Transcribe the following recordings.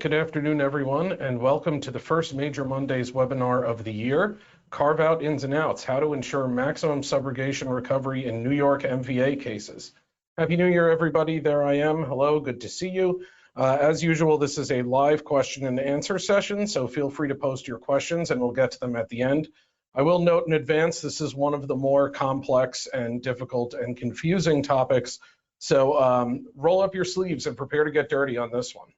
Good afternoon, everyone, and welcome to the first Major Mondays webinar of the year, Carve-Out Ins and Outs, How to Ensure Maximum Subrogation Recovery in New York MVA Cases. Happy New Year, everybody. There I am. Hello, good to see you. As usual, this is a live question and answer session, so feel free to post your questions and we'll get to them at the end. I will note in advance, this is one of the more complex and difficult and confusing topics, so roll up your sleeves and prepare to get dirty on this one.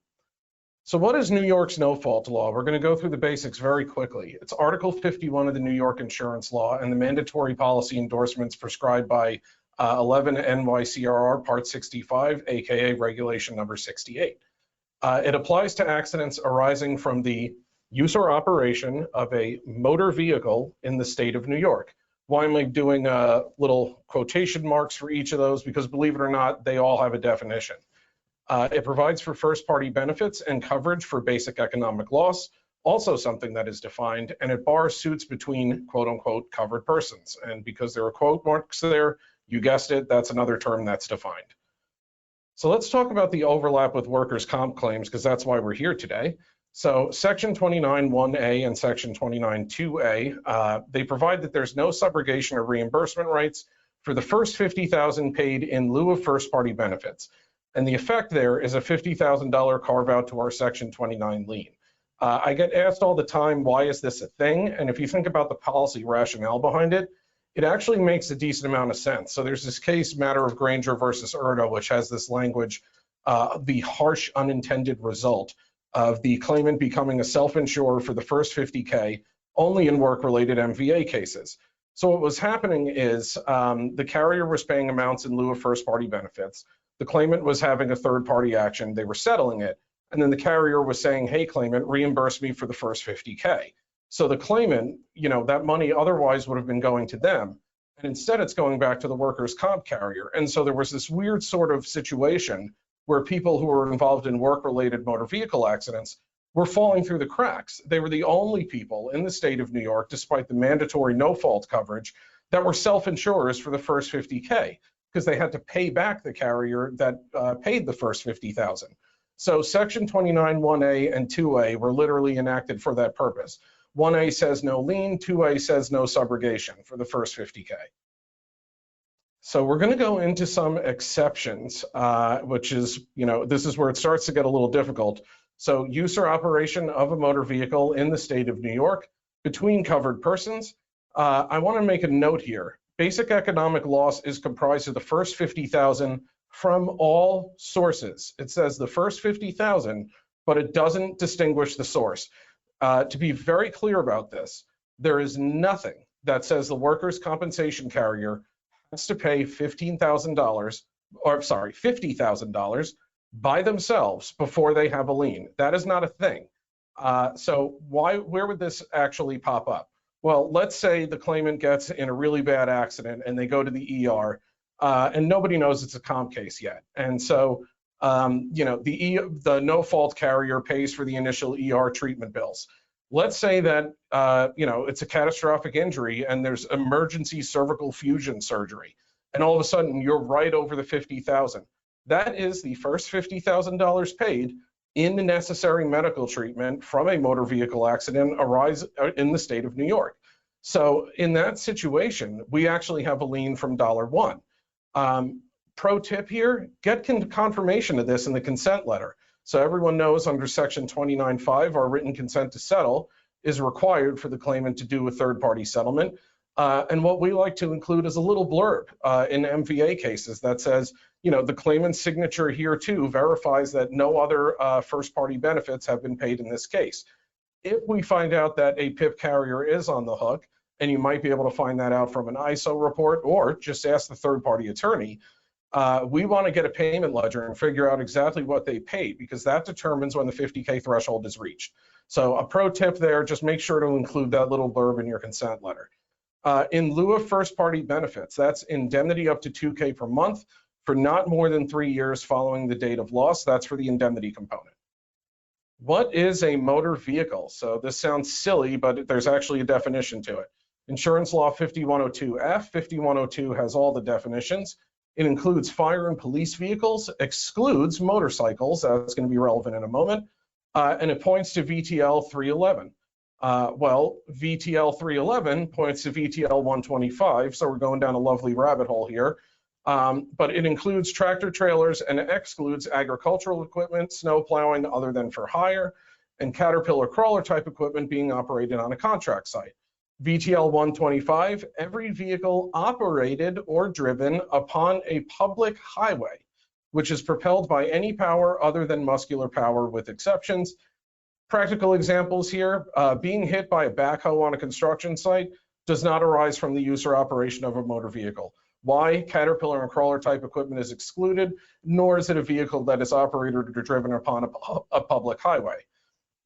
So what is New York's no-fault law? We're going to go through the basics very quickly. It's Article 51 of the New York Insurance Law and the mandatory policy endorsements prescribed by 11 NYCRR Part 65, aka Regulation Number 68. It applies to accidents arising from the use or operation of a motor vehicle in the state of New York. Why am I doing little quotation marks for each of those? Because believe it or not, they all have a definition. It provides for first-party benefits and coverage for basic economic loss, also something that is defined, and it bars suits between quote-unquote covered persons. And because there are quote marks there, you guessed it, that's another term that's defined. So let's talk about the overlap with workers' comp claims, because that's why we're here today. So Section 29(1)A and Section 29(2)A, they provide that there's no subrogation or reimbursement rights for the first $50,000 paid in lieu of first-party benefits. And the effect there is a $50,000 carve out to our Section 29 lien. I get asked all the time, why is this a thing? And if you think about the policy rationale behind it, it actually makes a decent amount of sense. So there's this case, Matter of Granger versus Erdo, which has this language, the harsh unintended result of the claimant becoming a self-insurer for the first $50K only in work-related MVA cases. So what was happening is the carrier was paying amounts in lieu of first-party benefits. The claimant was having a third-party action, they were settling it, and then the carrier was saying, hey, claimant, reimburse me for the first $50K. So the claimant, that money otherwise would have been going to them, and instead it's going back to the workers' comp carrier. And so there was this weird sort of situation where people who were involved in work-related motor vehicle accidents were falling through the cracks. They were the only people in the state of New York, despite the mandatory no-fault coverage, that were self-insurers for the first $50K. Because they had to pay back the carrier that paid the first $50,000. So Section 29(1)A and 2A were literally enacted for that purpose. 1A says no lien, 2A says no subrogation for the first $50K. So we're going to go into some exceptions, which is, this is where it starts to get a little difficult. So use or operation of a motor vehicle in the state of New York between covered persons. I want to make a note here. Basic economic loss is comprised of the first $50,000 from all sources. It says the first $50,000, but it doesn't distinguish the source. To be very clear about this, there is nothing that says the workers' compensation carrier has to pay $50,000 by themselves before they have a lien. That is not a thing. So where would this actually pop up? Well, let's say the claimant gets in a really bad accident and they go to the ER and nobody knows it's a comp case yet. And so, the no-fault carrier pays for the initial ER treatment bills. Let's say that, it's a catastrophic injury and there's emergency cervical fusion surgery. And all of a sudden you're right over the $50,000. That is the first $50,000 paid in the necessary medical treatment from a motor vehicle accident arise in the state of New York. So in that situation, we actually have a lien from $1. Pro tip here, get confirmation of this in the consent letter. So everyone knows under Section 29(5), our written consent to settle is required for the claimant to do a third-party settlement. And what we like to include is a little blurb in MVA cases that says, the claimant's signature here too verifies that no other first-party benefits have been paid in this case. If we find out that a PIP carrier is on the hook, and you might be able to find that out from an ISO report or just ask the third-party attorney, we want to get a payment ledger and figure out exactly what they paid, because that determines when the $50K threshold is reached. So a pro tip there, just make sure to include that little blurb in your consent letter. In lieu of first-party benefits, that's indemnity up to $2K per month for not more than 3 years following the date of loss. That's for the indemnity component. What is a motor vehicle? So this sounds silly, but there's actually a definition to it. Insurance Law 5102F, 5102 has all the definitions. It includes fire and police vehicles, excludes motorcycles, that's going to be relevant in a moment, and it points to VTL 311. Well, VTL 311 points to VTL 125, so we're going down a lovely rabbit hole here. But it includes tractor trailers and excludes agricultural equipment, snow plowing other than for hire, and caterpillar crawler type equipment being operated on a contract site. VTL 125, every vehicle operated or driven upon a public highway, which is propelled by any power other than muscular power with exceptions. Practical examples here, being hit by a backhoe on a construction site does not arise from the use or operation of a motor vehicle. Why? Caterpillar and crawler type equipment is excluded, nor is it a vehicle that is operated or driven upon a public highway.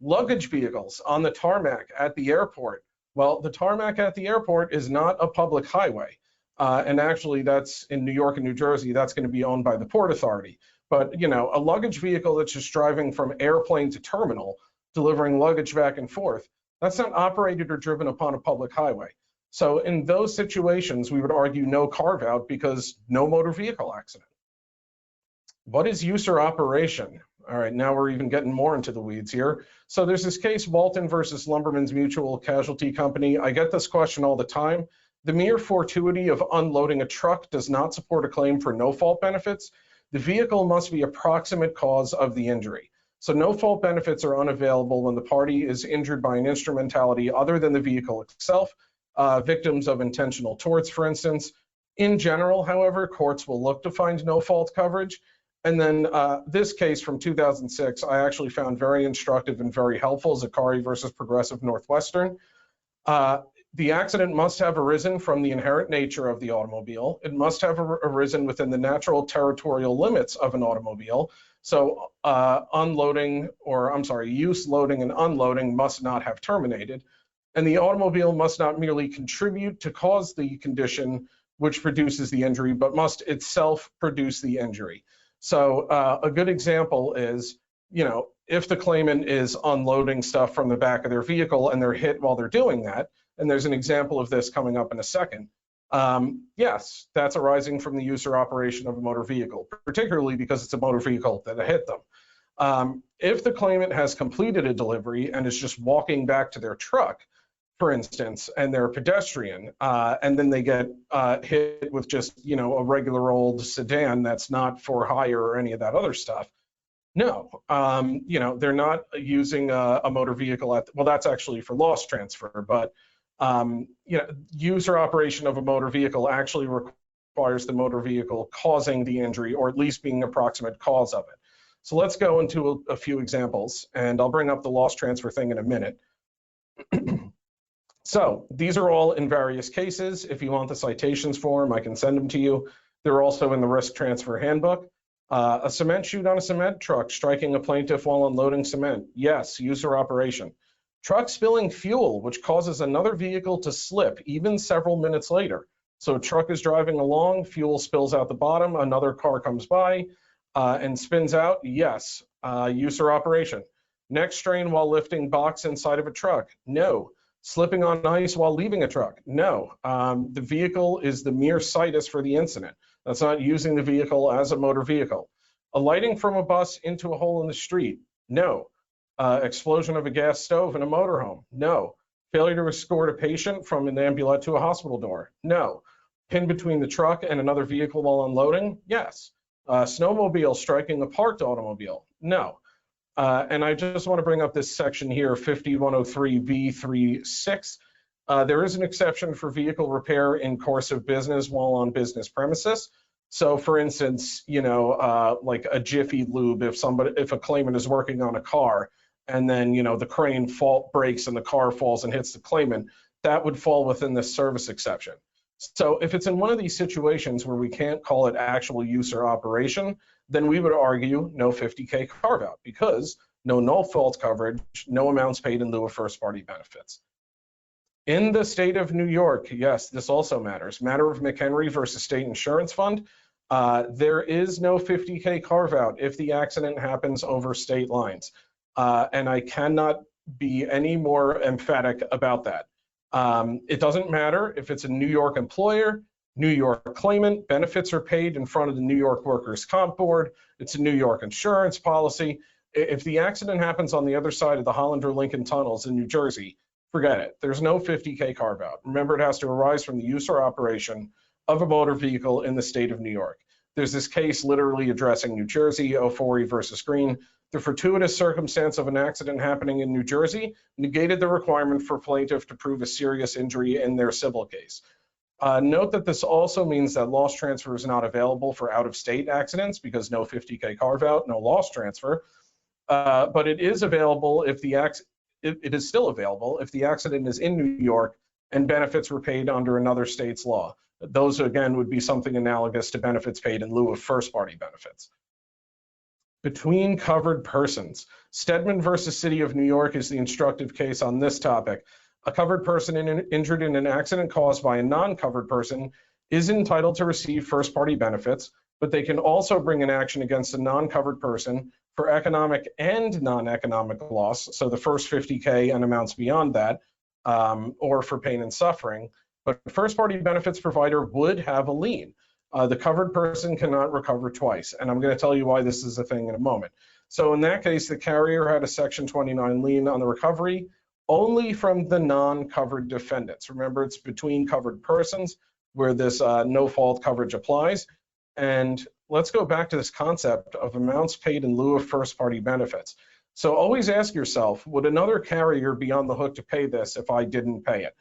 Luggage vehicles on the tarmac at the airport. Well, the tarmac at the airport is not a public highway. And actually that's in New York and New Jersey, that's going to be owned by the Port Authority. But you know, a luggage vehicle that's just driving from airplane to terminal, delivering luggage back and forth, that's not operated or driven upon a public highway. So in those situations, we would argue no carve-out because no motor vehicle accident. What is use or operation? All right, now we're even getting more into the weeds here. So there's this case, Walton versus Lumberman's Mutual Casualty Company. I get this question all the time. The mere fortuity of unloading a truck does not support a claim for no-fault benefits. The vehicle must be a proximate cause of the injury. So no-fault benefits are unavailable when the party is injured by an instrumentality other than the vehicle itself, victims of intentional torts, for instance. In general, however, courts will look to find no-fault coverage. And then this case from 2006, I actually found very instructive and very helpful, Zakari versus Progressive Northwestern. The accident must have arisen from the inherent nature of the automobile. It must have arisen within the natural territorial limits of an automobile. So use, loading, and unloading must not have terminated. And the automobile must not merely contribute to cause the condition which produces the injury, but must itself produce the injury. So a good example is, you know, if the claimant is unloading stuff from the back of their vehicle and they're hit while they're doing that, and there's an example of this coming up in a second, yes, that's arising from the use or operation of a motor vehicle, particularly because it's a motor vehicle that hit them. If the claimant has completed a delivery and is just walking back to their truck, for instance, and they're a pedestrian, and then they get hit with just, you know, a regular old sedan that's not for hire or any of that other stuff, no, you know, they're not using a motor vehicle well, that's actually for loss transfer, but you know, use or operation of a motor vehicle actually requires the motor vehicle causing the injury, or at least being an approximate cause of it. So let's go into a few examples, and I'll bring up the loss transfer thing in a minute. So these are all in various cases. If you want the citations for them, I can send them to you. They're also in the risk transfer handbook. A cement chute on a cement truck striking a plaintiff while unloading cement. Yes, use or operation. Truck spilling fuel, which causes another vehicle to slip even several minutes later. So a truck is driving along, fuel spills out the bottom, another car comes by and spins out. Yes, use or operation. Neck strain while lifting box inside of a truck. No. Slipping on ice while leaving a truck. No. The vehicle is the mere situs for the incident. That's not using the vehicle as a motor vehicle. Alighting from a bus into a hole in the street. No. Explosion of a gas stove in a motorhome. No. Failure to escort a patient from an ambulance to a hospital door. No. Pin between the truck and another vehicle while unloading. Yes. Snowmobile striking a parked automobile. No. And I just want to bring up this section here, 5103B36. There is an exception for vehicle repair in course of business while on business premises. So for instance, you know, like a Jiffy Lube, if a claimant is working on a car and then, you know, the crane breaks and the car falls and hits the claimant, that would fall within the service exception. So if it's in one of these situations where we can't call it actual use or operation, then we would argue no 50K carve-out because no no-fault coverage, no amounts paid in lieu of first-party benefits. In the state of New York, yes, this also matters. Matter of McHenry versus State Insurance Fund, there is no 50K carve-out if the accident happens over state lines. And I cannot be any more emphatic about that. It doesn't matter if it's a New York employer, New York claimant, benefits are paid in front of the New York Workers' Comp Board, it's a New York insurance policy. If the accident happens on the other side of the Holland or Lincoln tunnels in New Jersey, forget it. There's no 50K carve out. Remember, it has to arise from the use or operation of a motor vehicle in the state of New York. There's this case literally addressing New Jersey, Ofori versus Green. The fortuitous circumstance of an accident happening in New Jersey negated the requirement for plaintiff to prove a serious injury in their civil case. Note that this also means that loss transfer is not available for out-of-state accidents because no 50K carve-out, no loss transfer. But it is available if it is still available if the accident is in New York and benefits were paid under another state's law. Those, again, would be something analogous to benefits paid in lieu of first-party benefits. Between covered persons. Stedman versus City of New York is the instructive case on this topic. A covered person injured in an accident caused by a non-covered person is entitled to receive first-party benefits, but they can also bring an action against a non-covered person for economic and non-economic loss, so the first 50K and amounts beyond that, or for pain and suffering. But the first-party benefits provider would have a lien. The covered person cannot recover twice, and I'm going to tell you why this is a thing in a moment. So in that case, the carrier had a Section 29 lien on the recovery only from the non-covered defendants. Remember, it's between covered persons where this no-fault coverage applies. And let's go back to this concept of amounts paid in lieu of first-party benefits. So always ask yourself, would another carrier be on the hook to pay this if I didn't pay it?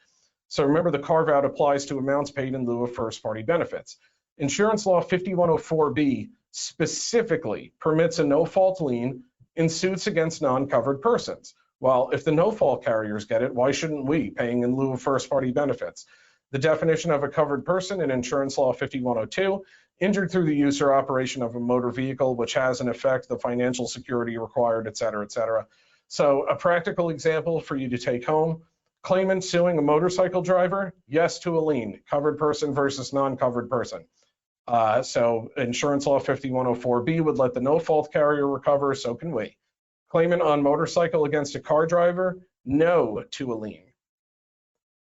So remember, the carve-out applies to amounts paid in lieu of first-party benefits. Insurance Law 5104B specifically permits a no-fault lien in suits against non-covered persons. Well, if the no-fault carriers get it, why shouldn't we, paying in lieu of first-party benefits? The definition of a covered person in Insurance Law 5102, injured through the use or operation of a motor vehicle, which has in effect the financial security required, et cetera, et cetera. So a practical example for you to take home, claimant suing a motorcycle driver, yes to a lien, covered person versus non-covered person. So Insurance Law 5104B would let the no-fault carrier recover, so can we. Claimant on motorcycle against a car driver, no to a lien.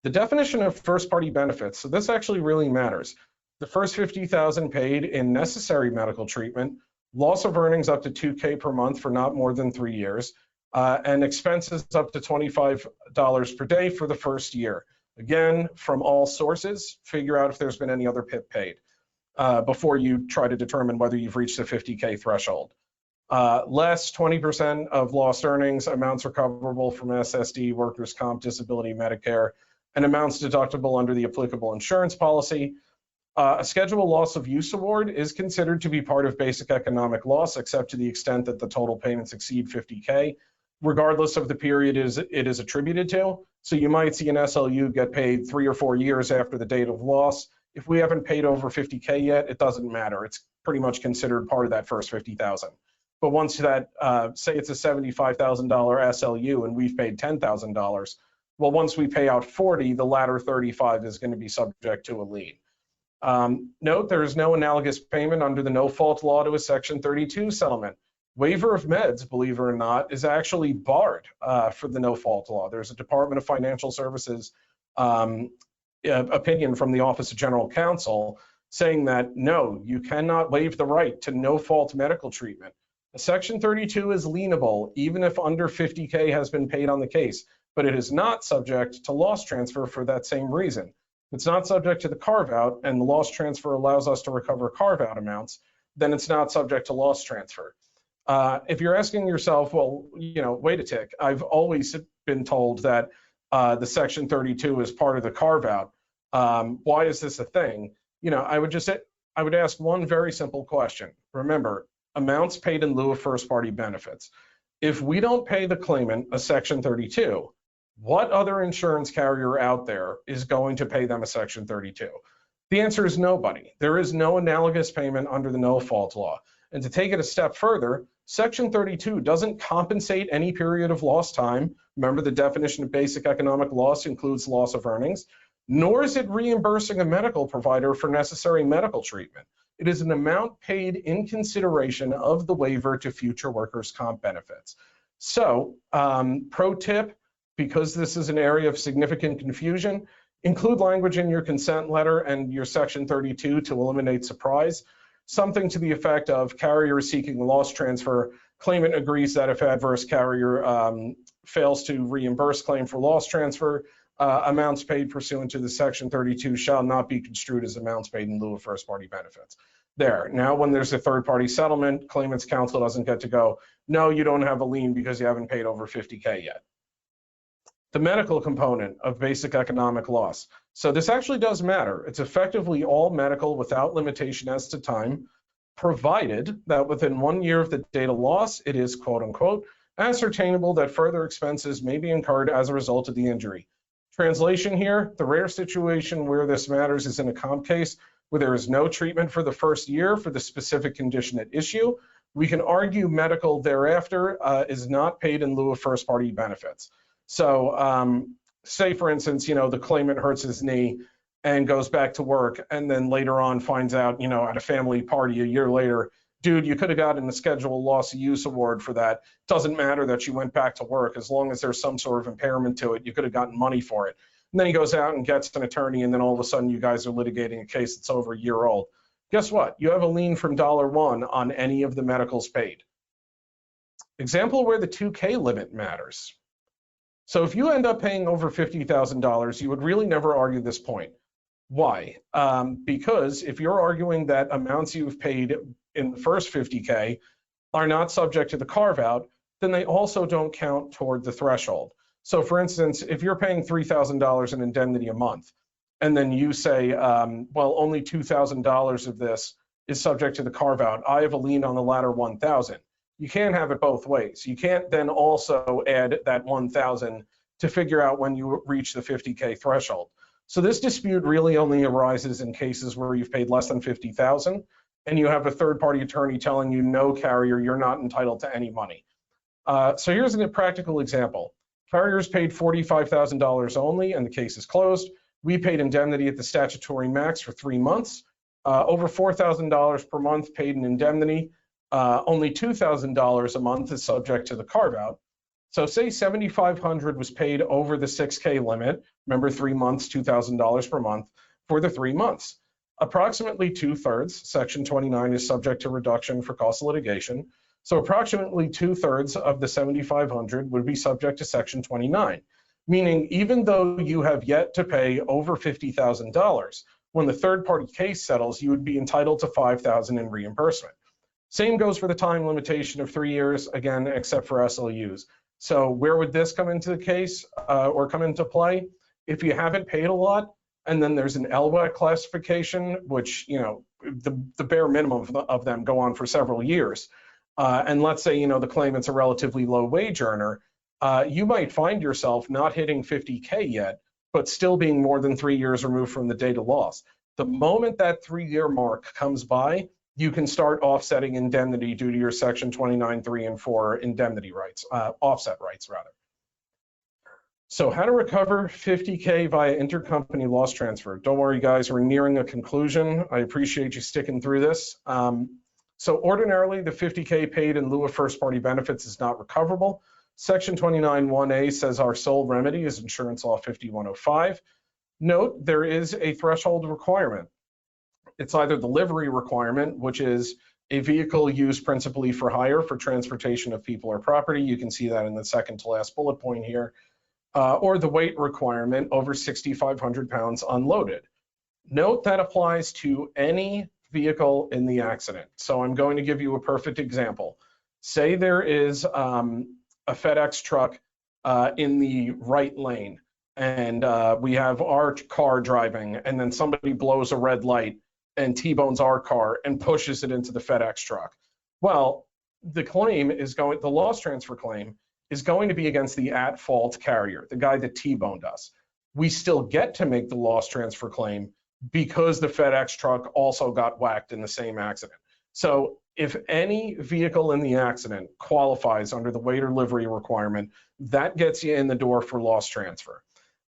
The definition of first-party benefits, so this actually really matters. The first $50,000 paid in necessary medical treatment, loss of earnings up to $2K per month for not more than 3 years, and expenses up to $25 per day for the first year. Again, from all sources, figure out if there's been any other PIP paid before you try to determine whether you've reached the 50K threshold. Less 20% of lost earnings, amounts recoverable from SSD, workers' comp, disability, Medicare, and amounts deductible under the applicable insurance policy. A scheduled loss of use award is considered to be part of basic economic loss, except to the extent that the total payments exceed 50K, regardless of the period it is attributed to. So you might see an SLU get paid 3 or 4 years after the date of loss. If we haven't paid over 50K yet, it doesn't matter. It's pretty much considered part of that first 50,000. But once that, say it's a $75,000 SLU and we've paid $10,000, well, once we pay out 40, the latter 35 is going to be subject to a lien. Note, there is no analogous payment under the no-fault law to a Section 32 settlement. Waiver of meds, believe it or not, is actually barred for the no-fault law. There's a Department of Financial Services opinion from the Office of General Counsel saying that, no, you cannot waive the right to no-fault medical treatment. Section 32 is lienable, even if under 50K has been paid on the case, but it is not subject to loss transfer for that same reason. It's not subject to the carve-out, and the loss transfer allows us to recover carve-out amounts, then it's not subject to loss transfer. If you're asking yourself, well, wait a tick, I've always been told that the Section 32 is part of the carve-out. Why is this a thing? I would ask one very simple question. Remember, amounts paid in lieu of first-party benefits. If we don't pay the claimant a Section 32, what other insurance carrier out there is going to pay them a Section 32? The answer is nobody. There is no analogous payment under the no-fault law. And to take it a step further, Section 32 doesn't compensate any period of lost time. Remember, the definition of basic economic loss includes loss of earnings, nor is it reimbursing a medical provider for necessary medical treatment. It is an amount paid in consideration of the waiver to future workers' comp benefits. So, pro tip, because this is an area of significant confusion, include language in your consent letter and your Section 32 to eliminate surprise. Something to the effect of carriers seeking loss transfer claimant agrees that if adverse carrier fails to reimburse claim for loss transfer, amounts paid pursuant to the Section 32 shall not be construed as amounts paid in lieu of first party benefits. There. Now, when there's a third party settlement, claimant's counsel doesn't get to go, no, you don't have a lien because you haven't paid over 50K yet. The medical component of basic economic loss. So this actually does matter. It's effectively all medical without limitation as to time, provided that within 1 year of the date of loss, it is quote unquote ascertainable that further expenses may be incurred as a result of the injury. Translation here, the rare situation where this matters is in a comp case where there is no treatment for the first year for the specific condition at issue. We can argue medical thereafter is not paid in lieu of first party benefits. So say for instance, the claimant hurts his knee and goes back to work and then later on finds out, at a family party a year later, dude, you could have gotten a scheduled loss of use award for that. Doesn't matter that you went back to work as long as there's some sort of impairment to it, you could have gotten money for it. And then he goes out and gets an attorney and then all of a sudden you guys are litigating a case that's over a year old. Guess what? You have a lien from $1 on any of the medicals paid. Example where the 2K limit matters. So if you end up paying over $50,000, you would really never argue this point. Why? Because if you're arguing that amounts you've paid in the first 50K are not subject to the carve-out, then they also don't count toward the threshold. So for instance, if you're paying $3,000 in indemnity a month, and then you say, well, only $2,000 of this is subject to the carve-out, I have a lien on the latter 1,000. You can't have it both ways. You can't then also add that 1,000 to figure out when you reach the 50K threshold. So this dispute really only arises in cases where you've paid less than $50,000 and you have a third-party attorney telling you, no, carrier, you're not entitled to any money. So here's a practical example. Carriers paid $45,000 only and the case is closed. We paid indemnity at the statutory max for 3 months. Over $4,000 per month paid in indemnity. Only $2,000 a month is subject to the carve-out. So say $7,500 was paid over the 6K limit. Remember, 3 months, $2,000 per month for the 3 months. Approximately 2/3, Section 29 is subject to reduction for cost of litigation. So approximately 2/3 of the $7,500 would be subject to Section 29, meaning even though you have yet to pay over $50,000, when the third-party case settles, you would be entitled to $5,000 in reimbursement. Same goes for the time limitation of 3 years, again, except for SLUs. So where would this come into the case or come into play? If you haven't paid a lot, and then there's an LWAC classification, which, the bare minimum of them go on for several years. And let's say, the claimant's a relatively low wage earner, you might find yourself not hitting 50K yet, but still being more than 3 years removed from the date of loss. The moment that 3-year mark comes by, you can start offsetting indemnity due to your Section 29, 3, and 4 indemnity rights, offset rights rather. So how to recover 50K via intercompany loss transfer. Don't worry guys, we're nearing a conclusion. I appreciate you sticking through this. So ordinarily the 50K paid in lieu of first party benefits is not recoverable. Section 29(1)(a) says our sole remedy is Insurance Law 5105. Note, there is a threshold requirement. It's either the livery requirement, which is a vehicle used principally for hire for transportation of people or property. You can see that in the second to last bullet point here. Or the weight requirement over 6,500 pounds unloaded. Note that applies to any vehicle in the accident. So I'm going to give you a perfect example. Say there is a FedEx truck in the right lane and we have our car driving and then somebody blows a red light and T-bones our car and pushes it into the FedEx truck. Well, the loss transfer claim is going to be against the at-fault carrier, the guy that T-boned us. We still get to make the loss transfer claim because the FedEx truck also got whacked in the same accident. So if any vehicle in the accident qualifies under the weight or livery requirement, that gets you in the door for loss transfer.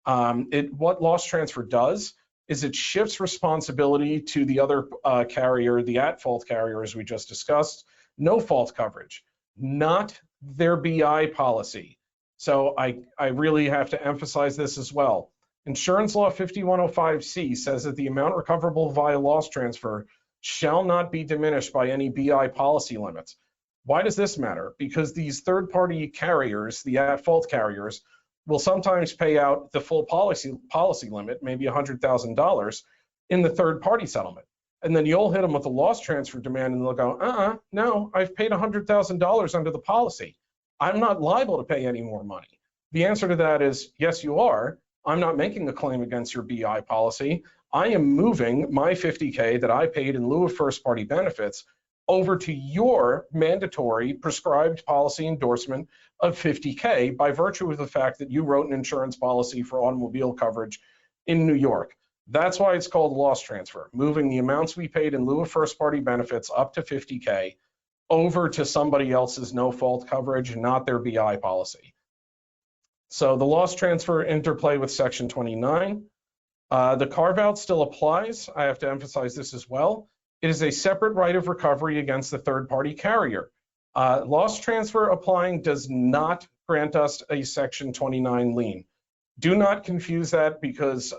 What loss transfer does is it shifts responsibility to the other carrier, the at-fault carrier, as we just discussed, no fault coverage, not their BI policy. So I really have to emphasize this as well. Insurance Law 5105C says that the amount recoverable via loss transfer shall not be diminished by any BI policy limits. Why does this matter? Because these third-party carriers, the at-fault carriers, will sometimes pay out the full policy limit, maybe $100,000, in the third-party settlement. And then you'll hit them with a loss transfer demand, and they'll go, no, I've paid $100,000 under the policy. I'm not liable to pay any more money. The answer to that is, yes, you are. I'm not making a claim against your BI policy. I am moving my $50K that I paid in lieu of first-party benefits over to your mandatory prescribed policy endorsement of $50K by virtue of the fact that you wrote an insurance policy for automobile coverage in New York. That's why it's called loss transfer, moving the amounts we paid in lieu of first-party benefits up to $50K over to somebody else's no-fault coverage, not their BI policy. So the loss transfer interplay with Section 29. The carve-out still applies. I have to emphasize this as well. It is a separate right of recovery against the third-party carrier. Loss transfer applying does not grant us a Section 29 lien. Do not confuse that, because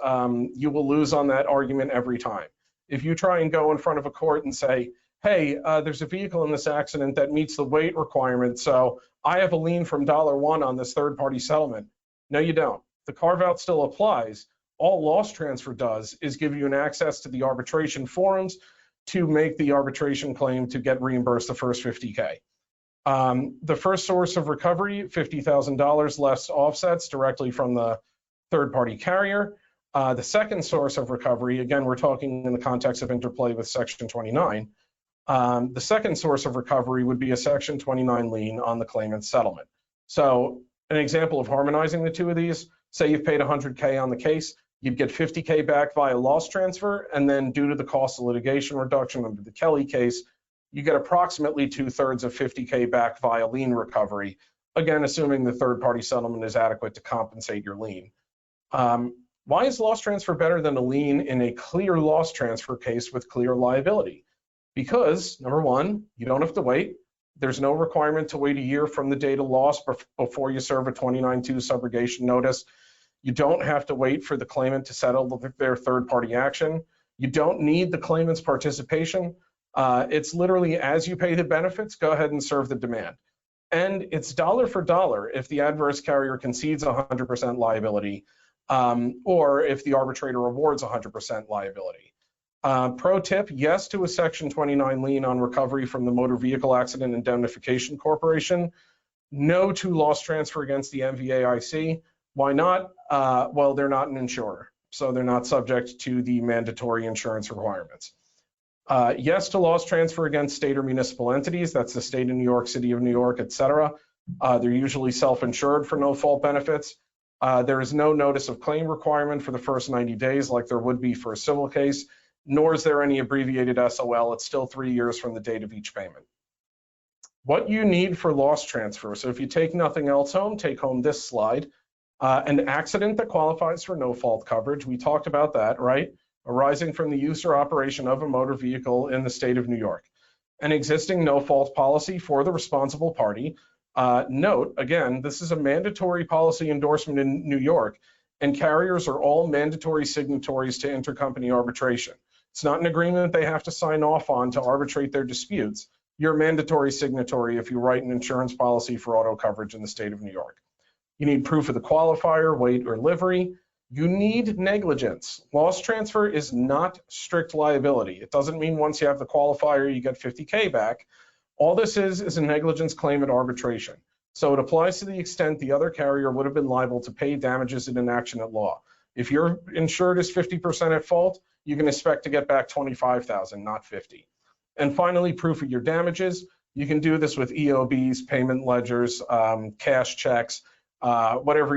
you will lose on that argument every time. If you try and go in front of a court and say, hey, there's a vehicle in this accident that meets the weight requirement, so I have a lien from $1 on this third-party settlement. No, you don't. The carve-out still applies. All loss transfer does is give you an access to the arbitration forums to make the arbitration claim to get reimbursed the first $50K. The first source of recovery, $50,000 less offsets directly from the third-party carrier. The second source of recovery, again, we're talking in the context of interplay with Section 29. The second source of recovery would be a Section 29 lien on the claimant's settlement. So an example of harmonizing the two of these, say you've paid $100K on the case, you'd get $50K back via loss transfer, and then due to the cost of litigation reduction under the Kelly case, you get approximately 2/3 of $50K back via lien recovery, again, assuming the third-party settlement is adequate to compensate your lien. Why is loss transfer better than a lien in a clear loss transfer case with clear liability? Because, number one, you don't have to wait. There's no requirement to wait a year from the date of loss before you serve a 29-2 subrogation notice. You don't have to wait for the claimant to settle their third-party action. You don't need the claimant's participation. It's literally, as you pay the benefits, go ahead and serve the demand. And it's dollar for dollar if the adverse carrier concedes 100% liability, or if the arbitrator awards 100% liability. Pro tip, yes to a Section 29 lien on recovery from the Motor Vehicle Accident Indemnification Corporation. No to loss transfer against the MVAIC. Why not? Well, they're not an insurer, so they're not subject to the mandatory insurance requirements. Yes to loss transfer against state or municipal entities. That's the state of New York, city of New York, etc. They're usually self-insured for no-fault benefits. There is no notice of claim requirement for the first 90 days like there would be for a civil case, nor is there any abbreviated SOL. It's still 3 years from the date of each payment. What you need for loss transfer. So if you take nothing else home, take home this slide. An accident that qualifies for no-fault coverage. We talked about that, right? Arising from the use or operation of a motor vehicle in the state of New York. An existing no-fault policy for the responsible party. Note, again, this is a mandatory policy endorsement in New York, and carriers are all mandatory signatories to intercompany arbitration. It's not an agreement they have to sign off on to arbitrate their disputes. You're a mandatory signatory if you write an insurance policy for auto coverage in the state of New York. You need proof of the qualifier, weight, or livery. You need negligence. Loss transfer is not strict liability. It doesn't mean once you have the qualifier, you get $50K back. All this is a negligence claim at arbitration. So it applies to the extent the other carrier would have been liable to pay damages in an action at law. If your insured is 50% at fault, you can expect to get back $25,000, not $50,000. And finally, proof of your damages. You can do this with EOBs, payment ledgers, cash checks, whatever,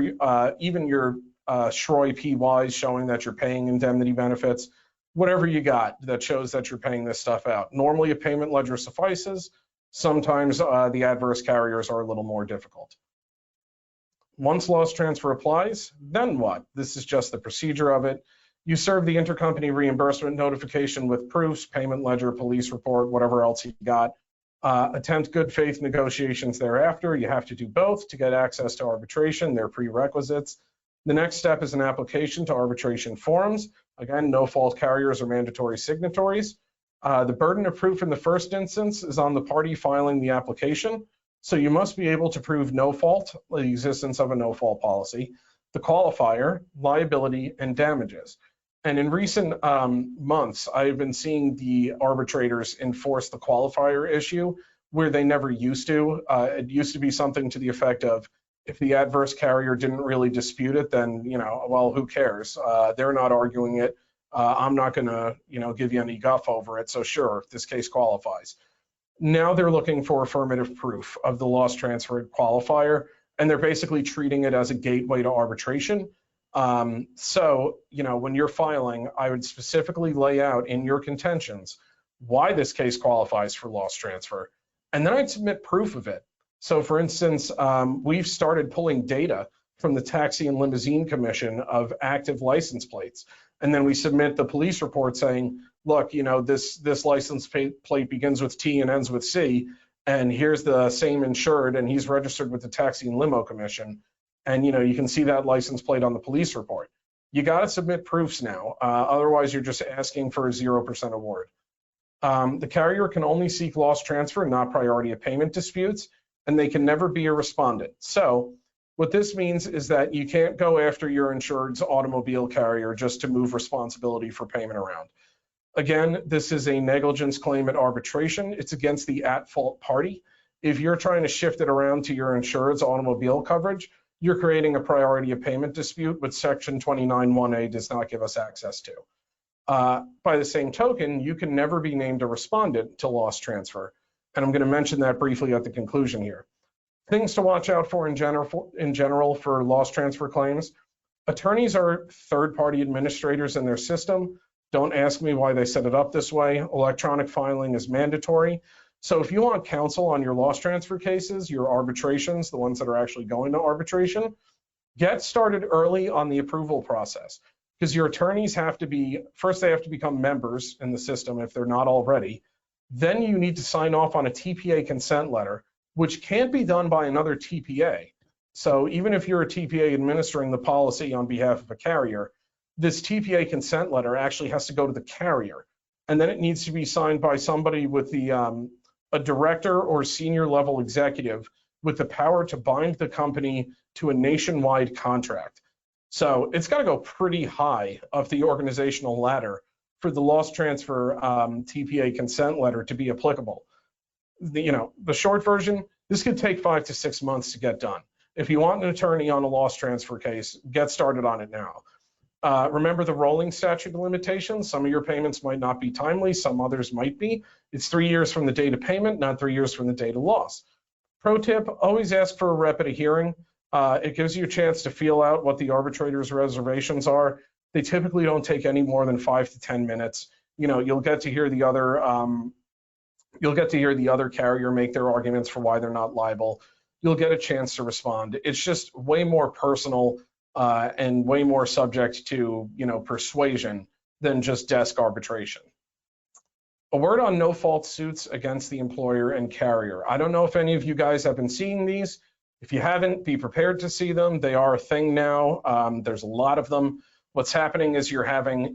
even your Shroy PYs showing that you're paying indemnity benefits, whatever you got that shows that you're paying this stuff out. Normally a payment ledger suffices. Sometimes the adverse carriers are a little more difficult. Once loss transfer applies, then what? This is just the procedure of it. You serve the intercompany reimbursement notification with proofs, payment ledger, police report, whatever else you got. Attempt good faith negotiations thereafter. You have to do both to get access to arbitration. They're prerequisites. The next step is an application to arbitration forums. Again, no fault carriers are mandatory signatories. The burden of proof in the first instance is on the party filing the application. So you must be able to prove no fault, the existence of a no fault policy, the qualifier, liability, and damages. And in recent months, I've been seeing the arbitrators enforce the qualifier issue where they never used to. It used to be something to the effect of, if the adverse carrier didn't really dispute it, then, well, who cares? They're not arguing it. I'm not going to, give you any guff over it. So sure, this case qualifies. Now they're looking for affirmative proof of the loss transfer qualifier, and they're basically treating it as a gateway to arbitration. So, when you're filing, I would specifically lay out in your contentions why this case qualifies for loss transfer, and then I'd submit proof of it. So for instance, we've started pulling data from the Taxi and Limousine Commission of active license plates. And then we submit the police report saying, look, this license plate begins with T and ends with C, and here's the same insured, and he's registered with the Taxi and Limo Commission. And you can see that license plate on the police report. You got to submit proofs now. Otherwise, you're just asking for a 0% award. The carrier can only seek loss transfer, not priority of payment disputes, and they can never be a respondent. So what this means is that you can't go after your insured's automobile carrier just to move responsibility for payment around. Again, this is a negligence claim at arbitration. It's against the at-fault party. If you're trying to shift it around to your insured's automobile coverage, you're creating a priority of payment dispute, which Section 29(1)A does not give us access to. By the same token, you can never be named a respondent to loss transfer. And I'm going to mention that briefly at the conclusion here. Things to watch out for in general for loss transfer claims. Attorneys are third-party administrators in their system. Don't ask me why they set it up this way. Electronic filing is mandatory. So if you want counsel on your loss transfer cases, your arbitrations, the ones that are actually going to arbitration, get started early on the approval process, because your attorneys have to be, first they have to become members in the system if they're not already. Then you need to sign off on a TPA consent letter, which can't be done by another TPA. So even if you're a TPA administering the policy on behalf of a carrier, this TPA consent letter actually has to go to the carrier. And then it needs to be signed by somebody with a director or senior level executive with the power to bind the company to a nationwide contract. So it's got to go pretty high up the organizational ladder for the loss transfer TPA consent letter to be applicable. The short version, this could take 5 to 6 months to get done. If you want an attorney on a loss transfer case, get started on it now. Remember the rolling statute of limitations. Some of your payments might not be timely, some others might be. It's 3 years from the date of payment, not 3 years from the date of loss. Pro tip, always ask for a rep at a hearing. It gives you a chance to feel out what the arbitrator's reservations are. They typically don't take any more than 5 to 10 minutes. You'll get to hear the other carrier make their arguments for why they're not liable. You'll get a chance to respond. It's just way more personal and way more subject to persuasion than just desk arbitration. A word on no-fault suits against the employer and carrier. I don't know if any of you guys have been seeing these. If you haven't, be prepared to see them. They are a thing now. There's a lot of them. What's happening is you're having,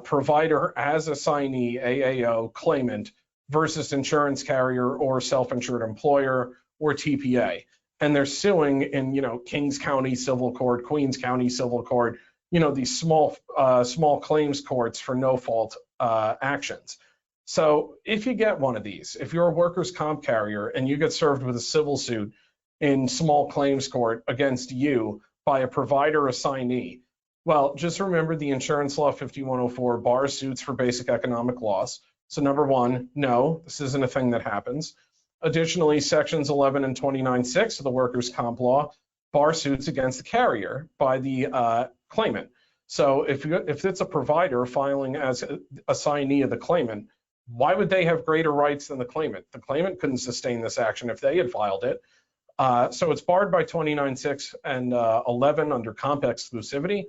provider as assignee, AAO, claimant versus insurance carrier or self-insured employer or TPA. And they're suing in, Kings County Civil Court, Queens County Civil Court, these small claims courts for no-fault actions. So if you get one of these, if you're a workers' comp carrier and you get served with a civil suit in small claims court against you by a provider assignee, well, just remember the Insurance Law 5104 bars suits for basic economic loss. So number one, no, this isn't a thing that happens. Additionally, sections 11 and 29(6) of the workers' comp law bar suits against the carrier by the claimant. So if it's a provider filing as an assignee of the claimant, why would they have greater rights than the claimant? The claimant couldn't sustain this action if they had filed it. So it's barred by 29(6) and 11 under comp exclusivity,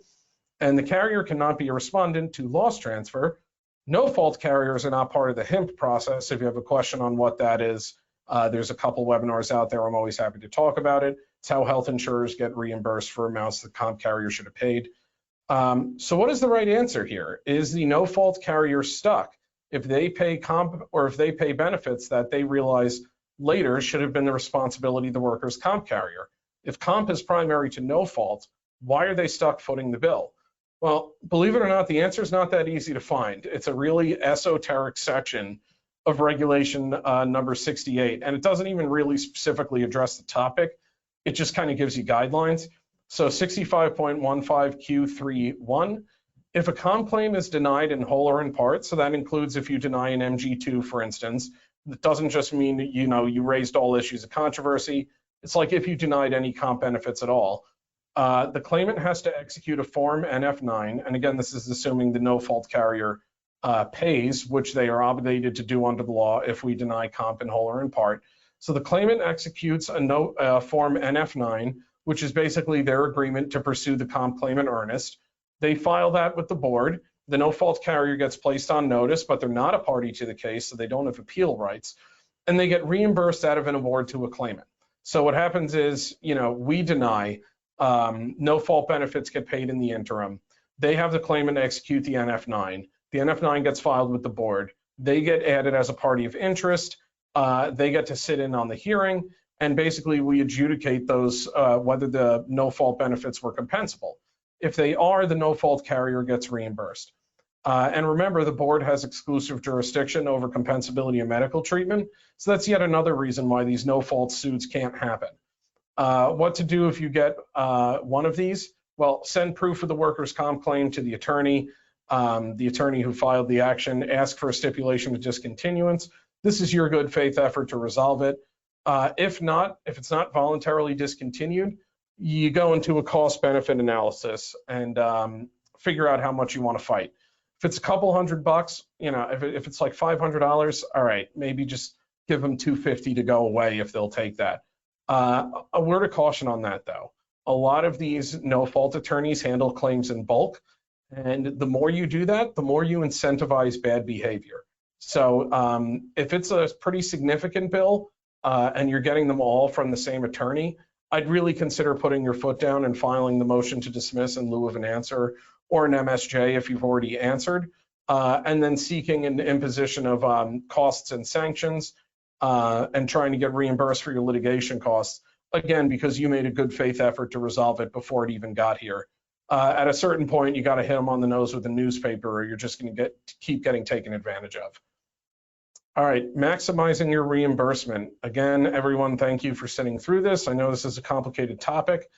and the carrier cannot be a respondent to loss transfer. No-fault carriers are not part of the HIMP process. If you have a question on what that is, there's a couple webinars out there. I'm always happy to talk about it. It's how health insurers get reimbursed for amounts that comp carrier should have paid. So what is the right answer here? Is the no-fault carrier stuck if they pay comp or if they pay benefits that they realize later should have been the responsibility of the workers' comp carrier. If comp is primary to no fault, why are they stuck footing the bill? Well, believe it or not, the answer is not that easy to find. It's a really esoteric section of regulation number 68, and it doesn't even really specifically address the topic. It just kind of gives you guidelines. So 65.15Q31, if a comp claim is denied in whole or in part, so that includes if you deny an MG2, for instance, it doesn't just mean that, you raised all issues of controversy. It's like if you denied any comp benefits at all. The claimant has to execute a form NF9, and again, this is assuming the no-fault carrier pays, which they are obligated to do under the law if we deny comp in whole or in part. So the claimant executes a form NF9, which is basically their agreement to pursue the comp claim in earnest. They file that with the board. The no-fault carrier gets placed on notice, but they're not a party to the case, so they don't have appeal rights, and they get reimbursed out of an award to a claimant. So what happens is, we deny, no-fault benefits get paid in the interim. They have the claimant execute the NF9. The NF9 gets filed with the board. They get added as a party of interest. They get to sit in on the hearing, and basically we adjudicate those, whether the no-fault benefits were compensable. If they are, the no-fault carrier gets reimbursed. And remember, the board has exclusive jurisdiction over compensability of medical treatment, so that's yet another reason why these no-fault suits can't happen. What to do if you get one of these? Well, send proof of the workers' comp claim to the attorney who filed the action, ask for a stipulation of discontinuance. This is your good faith effort to resolve it. If it's not voluntarily discontinued, you go into a cost benefit analysis and figure out how much you want to fight. If it's a couple $100, if it's like $500, all right, maybe just give them $250 to go away if they'll take that. A word of caution on that though. A lot of these no-fault attorneys handle claims in bulk, and the more you do that, the more you incentivize bad behavior. So if it's a pretty significant bill and you're getting them all from the same attorney, I'd really consider putting your foot down and filing the motion to dismiss in lieu of an answer, or an MSJ if you've already answered, and then seeking an imposition of costs and sanctions and trying to get reimbursed for your litigation costs, again, because you made a good faith effort to resolve it before it even got here. At a certain point, you got to hit them on the nose with a newspaper, or you're just going to keep getting taken advantage of. All right, maximizing your reimbursement. Again, everyone, thank you for sitting through this. I know this is a complicated topic.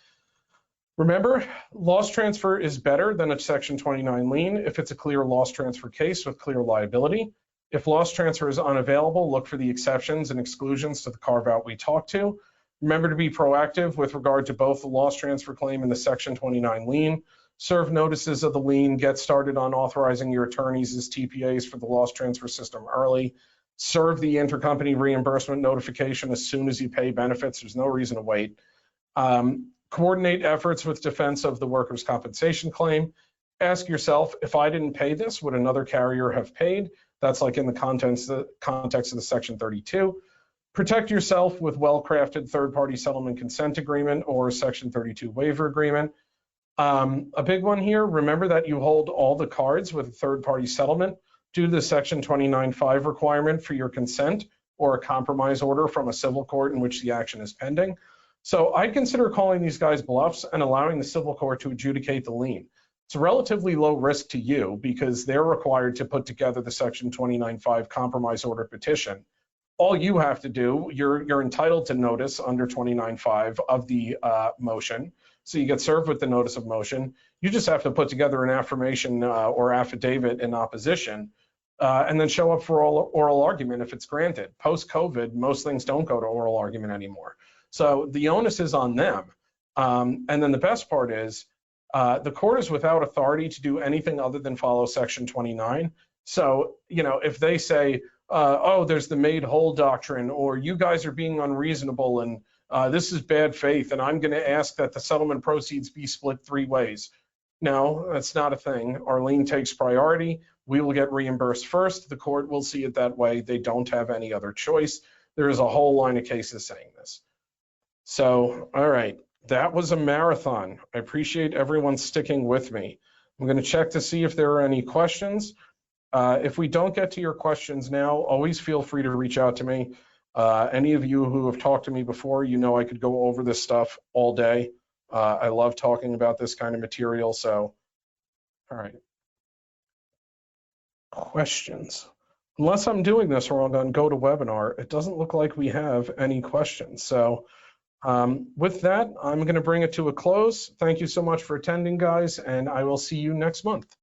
Remember, loss transfer is better than a Section 29 lien if it's a clear loss transfer case with clear liability. If loss transfer is unavailable, look for the exceptions and exclusions to the carve-out we talked to. Remember to be proactive with regard to both the loss transfer claim and the Section 29 lien. Serve notices of the lien. Get started on authorizing your attorneys as TPAs for the loss transfer system early. Serve the intercompany reimbursement notification as soon as you pay benefits. There's no reason to wait. Coordinate efforts with defense of the workers' compensation claim. Ask yourself, if I didn't pay this, would another carrier have paid? That's like in the context of the Section 32. Protect yourself with well-crafted third-party settlement consent agreement or Section 32 waiver agreement. A big one here, remember that you hold all the cards with a third-party settlement due to the Section 29.5 requirement for your consent or a compromise order from a civil court in which the action is pending. So I'd consider calling these guys bluffs and allowing the civil court to adjudicate the lien. It's relatively low risk to you because they're required to put together the Section 29.5 compromise order petition. All you have to do, you're entitled to notice under 29.5 of the motion. So you get served with the notice of motion. You just have to put together an affirmation or affidavit in opposition and then show up for oral argument if it's granted. Post-COVID, most things don't go to oral argument anymore. So the onus is on them. And then the best part is the court is without authority to do anything other than follow Section 29. So, if they say, oh, there's the made whole doctrine, or you guys are being unreasonable and this is bad faith, and I'm going to ask that the settlement proceeds be split 3 ways. No, that's not a thing. Our lien takes priority. We will get reimbursed first. The court will see it that way. They don't have any other choice. There is a whole line of cases saying this. So, all right, that was a marathon. I appreciate everyone sticking with me. I'm going to check to see if there are any questions. If we don't get to your questions now, always feel free to reach out to me. Any of you who have talked to me before, you know I could go over this stuff all day. I love talking about this kind of material, so, all right. Questions. Unless I'm doing this wrong on GoToWebinar, it doesn't look like we have any questions. So with that, I'm going to bring it to a close. Thank you so much for attending, guys, and I will see you next month.